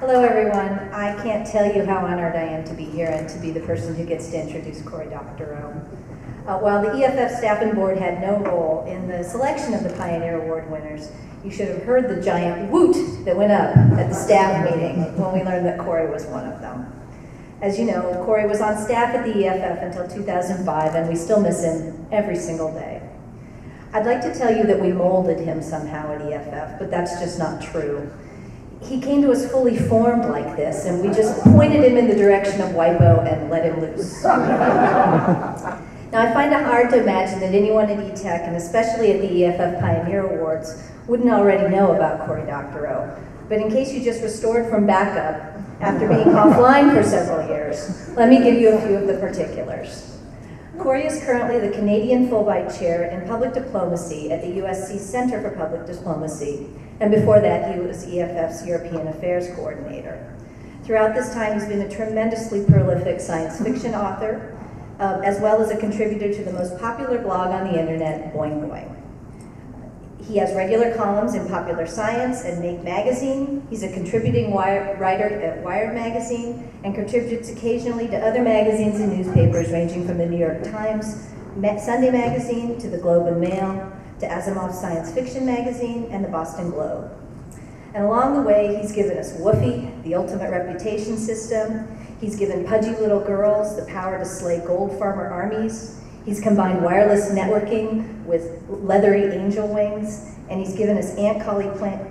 Hello everyone. I can't tell you how honored I am to be here and to be the person who gets to introduce Cory Doctorow. While the EFF staff and board had no role in the selection of the Pioneer Award winners, you should have heard the giant woot that went up at the staff meeting when we learned that Cory was one of them. As you know, Cory was on staff at the EFF until 2005, and we still miss him every single day. I'd like to tell you that we molded him somehow at EFF, but that's just not true. He came to us fully formed like this, and we just pointed him in the direction of WIPO and let him loose. Now, I find it hard to imagine that anyone at ETech, and especially at the EFF Pioneer Awards, wouldn't already know about Cory Doctorow. But in case you just restored from backup after being offline for several years, let me give you a few of the particulars. Cory is currently the Canadian Fulbright Chair in Public Diplomacy at the USC Center for Public Diplomacy, and before that he was EFF's European Affairs Coordinator. Throughout this time he's been a tremendously prolific science fiction author, as well as a contributor to the most popular blog on the internet, Boing Boing. He has regular columns in Popular Science and Make Magazine. He's a contributing writer at Wired Magazine and contributes occasionally to other magazines and newspapers ranging from the New York Times, Sunday Magazine, to the Globe and Mail, to Asimov's Science Fiction Magazine, and the Boston Globe. And along the way, he's given us Woofy, the ultimate reputation system. He's given pudgy little girls the power to slay gold farmer armies. He's combined wireless networking with leathery angel wings, and he's given us ant colony planning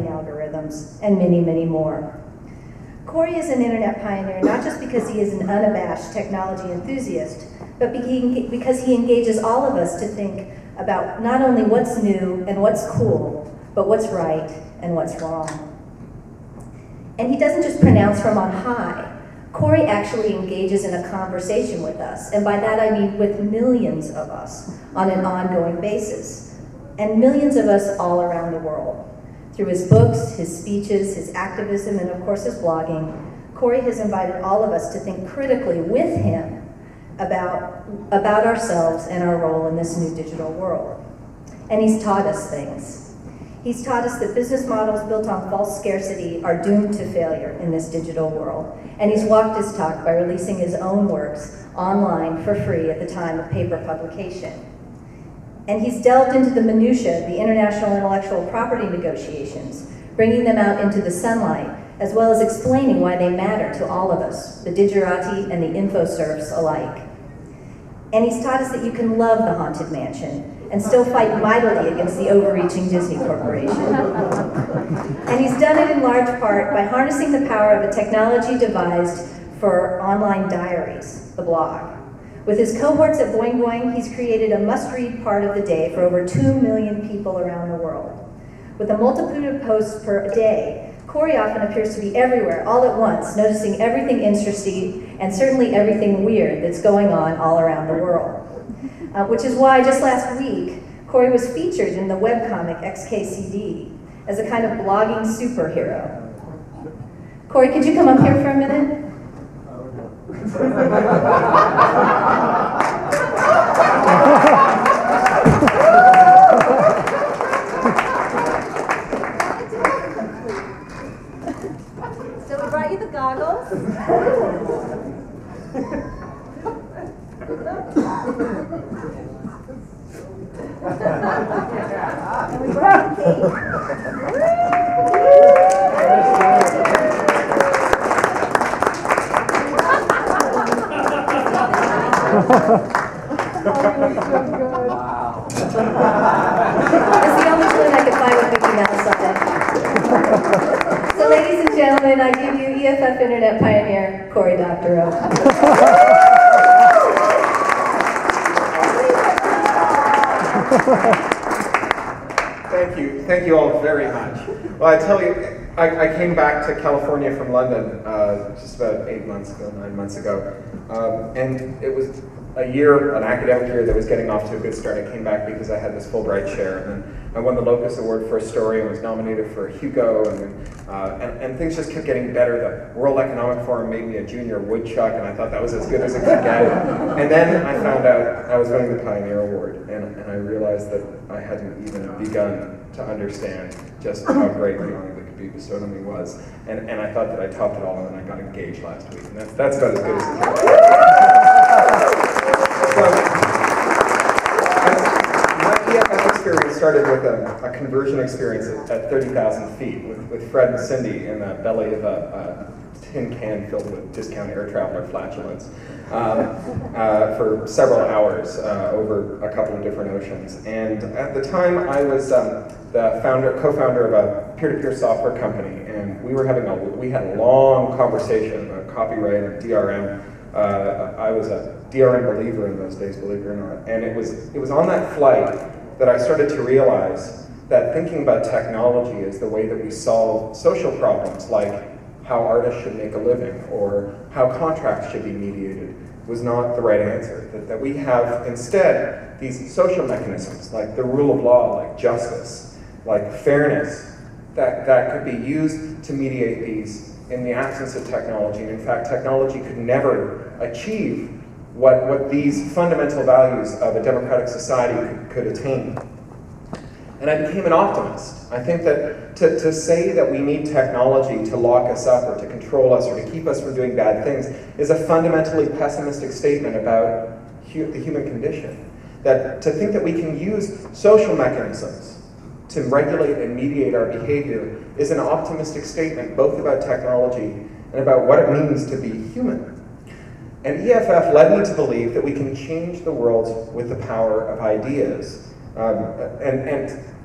algorithms, and many, many more. Cory is an internet pioneer not just because he is an unabashed technology enthusiast, but because he engages all of us to think about not only what's new and what's cool, but what's right and what's wrong. And he doesn't just pronounce from on high. Cory actually engages in a conversation with us, and by that I mean with millions of us on an ongoing basis, and millions of us all around the world. Through his books, his speeches, his activism, and of course his blogging, Cory has invited all of us to think critically with him about ourselves and our role in this new digital world. And he's taught us things. He's taught us that business models built on false scarcity are doomed to failure in this digital world. And he's walked his talk by releasing his own works online for free at the time of paper publication. And he's delved into the minutiae of the international intellectual property negotiations, bringing them out into the sunlight, as well as explaining why they matter to all of us, the digerati and the infoserfs alike. And he's taught us that you can love the Haunted Mansion and still fight mightily against the overreaching Disney Corporation. And he's done it in large part by harnessing the power of a technology devised for online diaries, the blog. With his cohorts at Boing Boing, he's created a must-read part of the day for over 2 million people around the world. With a multitude of posts per day, Cory often appears to be everywhere, all at once, noticing everything interesting and certainly everything weird that's going on all around the world. Which is why just last week, Cory was featured in the webcomic XKCD as a kind of blogging superhero. Cory, could you come up here for a minute? So we brought you the goggles. And we brought the cake. Wow. It's the only one I could find with Mickey Mouse on it. So ladies and gentlemen, I give you EFF Internet pioneer, Cory Doctorow. Thank you all very much. Well, I tell you, I came back to California from London just about 9 months ago, and it was an academic year that was getting off to a good start. I came back because I had this Fulbright chair, and then I won the Locus Award for a story and was nominated for a Hugo, and things just kept getting better. The World Economic Forum made me a junior woodchuck, and I thought that was as good as it could get. And then I found out I was winning the Pioneer Award, and I realized that I hadn't even begun to understand just how great the honor could be. be bestowed on me was. And I thought that I topped it all, and then I got engaged last week. And that's about as good as it gets. So, my EFF experience started with a conversion experience at 30,000 feet with Fred and Cindy in the belly of a tin can filled with discount air traveler flatulence for several hours over a couple of different oceans. And at the time, I was the co-founder of a peer-to-peer software company, and we had a long conversation about copyright and DRM. I was a DRM believer in those days, believe it or not. And it was on that flight that I started to realize that thinking about technology is the way that we solve social problems, like how artists should make a living or how contracts should be mediated, was not the right answer. That we have instead these social mechanisms like the rule of law, like justice, like fairness, that could be used to mediate these in the absence of technology. And in fact, technology could never achieve what these fundamental values of a democratic society could attain. And I became an optimist. I think that to say that we need technology to lock us up or to control us or to keep us from doing bad things is a fundamentally pessimistic statement about the human condition. That to think that we can use social mechanisms to regulate and mediate our behavior is an optimistic statement both about technology and about what it means to be human. And EFF led me to believe that we can change the world with the power of ideas.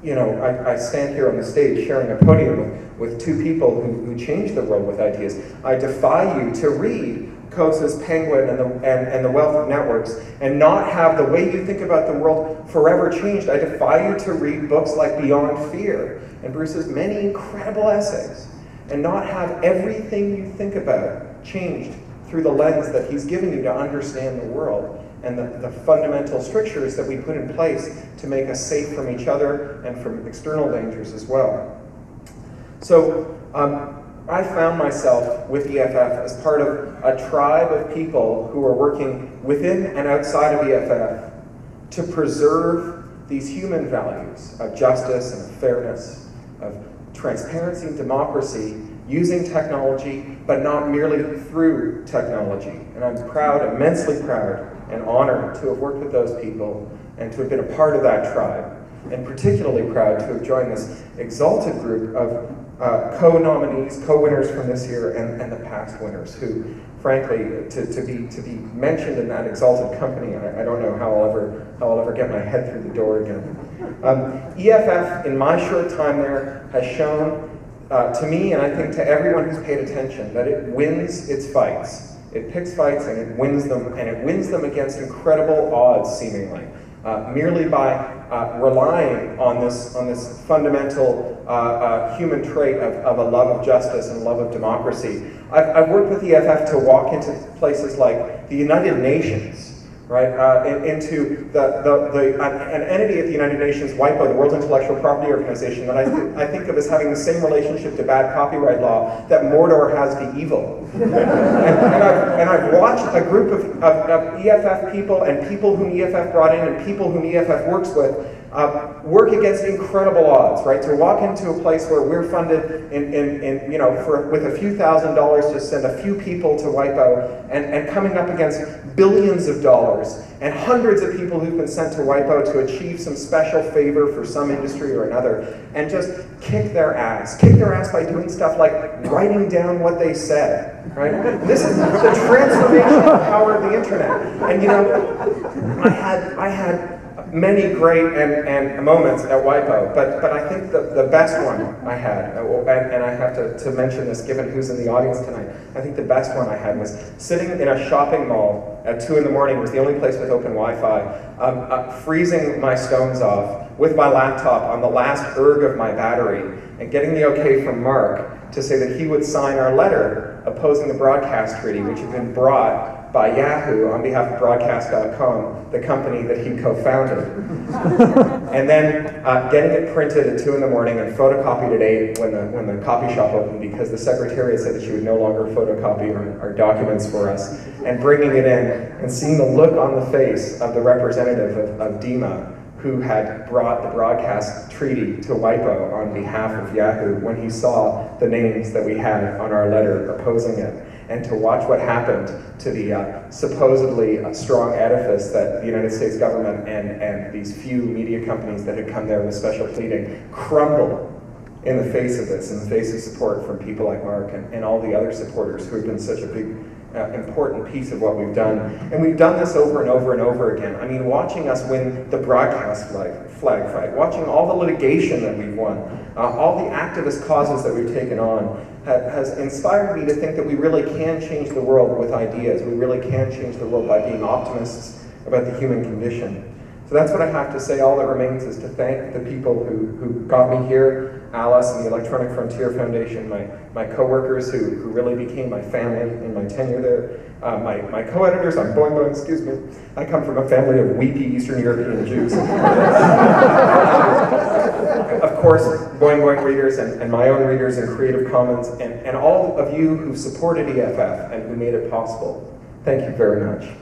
You know, I stand here on the stage sharing a podium with two people who changed the world with ideas. I defy you to read Coase's Penguin and the Wealth of Networks and not have the way you think about the world forever changed. I defy you to read books like Beyond Fear and Bruce's many incredible essays and not have everything you think about changed through the lens that he's given you to understand the world and the fundamental strictures that we put in place to make us safe from each other and from external dangers as well. So I found myself with EFF as part of a tribe of people who are working within and outside of EFF to preserve these human values of justice and of fairness, of transparency and democracy, using technology, but not merely through technology. And I'm proud, immensely proud, and honored to have worked with those people and to have been a part of that tribe, and particularly proud to have joined this exalted group of co-nominees, co-winners from this year, and the past winners, who, frankly, to be mentioned in that exalted company, I don't know how I'll ever get my head through the door again. EFF, in my short time there, has shown to me, and I think to everyone who's paid attention, that it wins its fights. It picks fights and it wins them against incredible odds, seemingly, merely by relying on this fundamental human trait of a love of justice and a love of democracy. I've worked with EFF to walk into places like the United Nations, right? Into an entity at the United Nations, WIPO, the World Intellectual Property Organization, that I think of as having the same relationship to bad copyright law that Mordor has to evil. and I've watched a group of EFF people and people whom EFF brought in and people whom EFF works with work against incredible odds, right? To walk into a place where we're funded with a few $1,000s to send a few people to WIPO and coming up against billions of dollars and hundreds of people who've been sent to WIPO to achieve some special favor for some industry or another and just kick their ass by doing stuff like writing down what they said, right? This is the transformational power of the internet. And you know, I had many great and moments at WIPO, but I think the best one I had, and I have to mention this given who's in the audience tonight, I think the best one I had was sitting in a shopping mall at 2 in the morning. It was the only place with open Wi-Fi, freezing my stones off with my laptop on the last erg of my battery and getting the okay from Mark to say that he would sign our letter opposing the broadcast treaty, which had been brought by Yahoo on behalf of Broadcast.com, the company that he co-founded. And then getting it printed at 2 in the morning and photocopied at 8 when the copy shop opened, because the secretariat said that she would no longer photocopy our documents for us, and bringing it in and seeing the look on the face of the representative of DEMA, who had brought the broadcast treaty to WIPO on behalf of Yahoo when he saw the names that we had on our letter opposing it, and to watch what happened to the supposedly strong edifice that the United States government and these few media companies that had come there with special pleading crumble in the face of this, in the face of support from people like Mark and all the other supporters who have been such a big, important piece of what we've done. And we've done this over and over and over again. I mean, watching us win the broadcast flag fight, watching all the litigation that we've won, all the activist causes that we've taken on, has inspired me to think that we really can change the world with ideas. We really can change the world by being optimists about the human condition. So that's what I have to say. All that remains is to thank the people who got me here, Alice and the Electronic Frontier Foundation, my co-workers who really became my family in my tenure there, my co-editors on Boing Boing, excuse me. I come from a family of weepy Eastern European Jews. Of course, Boing Boing readers and my own readers in Creative Commons, and all of you who supported EFF and who made it possible. Thank you very much.